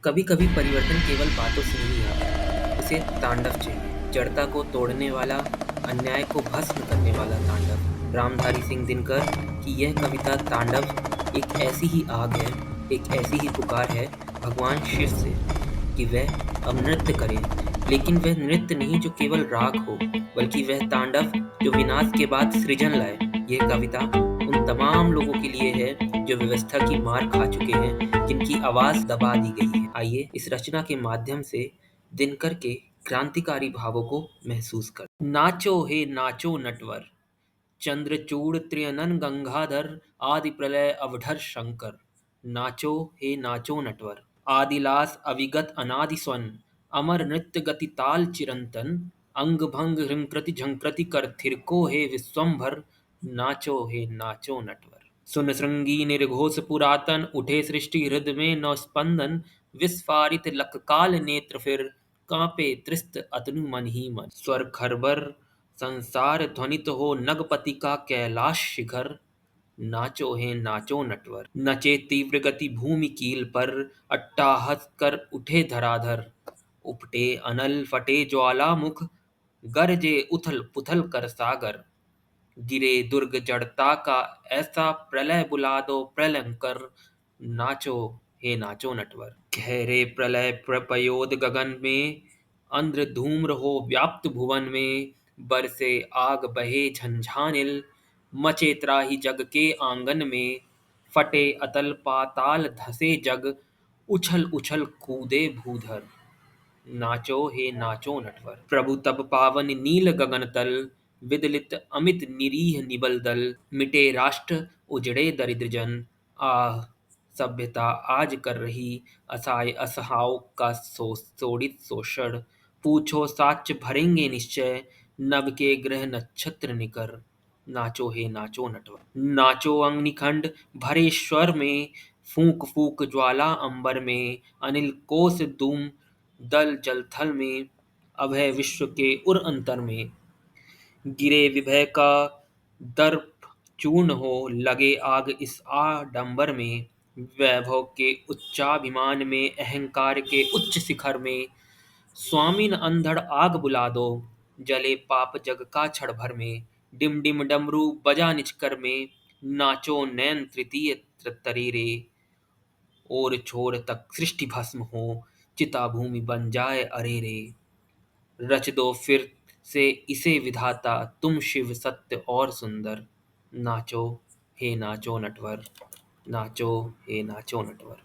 कभी कभी परिवर्तन केवल बातों से नहीं आता, उसे तांडव चाहिए। जड़ता को तोड़ने वाला, अन्याय को भस्म करने वाला तांडव। रामधारी सिंह दिनकर की यह कविता तांडव एक ऐसी ही आग है, एक ऐसी ही पुकार है भगवान शिव से कि वह अब नृत्य करे। लेकिन वह नृत्य नहीं जो केवल राग हो, बल्कि वह तांडव जो विनाश के बाद सृजन लाए। यह कविता उन तमाम लोगों के लिए है जो व्यवस्था की मार खा चुके हैं, जिनकी आवाज दबा दी गई है। आइए इस रचना के माध्यम से दिनकर के क्रांतिकारी भावों को महसूस कर। नाचो हे नाचो नटवर, चंद्रचूड़ त्रियनन गंगाधर, आदि प्रलय अवधर शंकर। नाचो हे नाचो नटवर, आदिलास अविगत अनादि स्वन, अमर नृत्य गति ताल चिरंतन, अंग भंग हृंकृति झंकृति कर थिरको हे विश्वंभर। नाचो हे नाचो नटवर। सुन श्रृंगी निर्घोष पुरातन, उठे सृष्टि हृदय में नौ स्पंदन, विस्फारित लककाल नेत्र फिर, कांपे त्रिस्त अतनु मन ही मन। स्वर खरबर संसार ध्वनित हो, नगपति का कैलाश शिखर। नाचो हे नाचो नटवर। नचे तीव्र गति भूमि कील पर, अट्टाहस कर उठे धराधर, उपटे अनल फटे ज्वालामुख, गरजे उथल पुथल कर सागर। गिरे दुर्ग जड़ता का ऐसा, प्रलय बुला दो प्रलयंकर। नाचो हे नाचो नटवर। गहरे प्रलय प्रपयोद गगन में, अंध्र धूम्र हो व्याप्त भुवन में, बरसे आग बहे झंझानिल, मचे त्राहि जग के आंगन में। फटे अतल पाताल धसे जग, उछल उछल कूदे भूधर। नाचो हे नाचो नटवर। प्रभु तब पावन नील गगन तल, विदलित अमित निरीह निबल दल, मिटे राष्ट्र उजड़े दरिद्र जन। आह सभ्यता आज कर रही असहाय असहाओं का शोषित शोषण। पूछो साक्ष्य भरेंगे निश्चय, नभ के ग्रह नक्षत्र निकर। नाचो हे नाचो नटवर। नाचो अग्निखंड भरे स्वर में, फूंक फूंक ज्वाला अंबर में, अनिल कोस धूम दल जल थल में, अभय विश्व के उर अंतर में। गिरे विभय का दर्प चूर्ण हो, लगे आग इस आडंबर में। वैभव के उच्चाभिमान में, अहंकार के उच्च शिखर में। स्वामीन अंधड़ आग बुला दो, जले पाप जग का क्षण भर में। डिम डिम डमरू बजा निज कर में, नाचो नैन तृतीय तरेरे। और छोर तक सृष्टि भस्म हो, चिता भूमि बन जाए अरेरे। रच दो फिर से इसे विधाता, तुम शिव सत्य और सुंदर। नाचो हे नाचो नटवर। नाचो हे नाचो नटवर।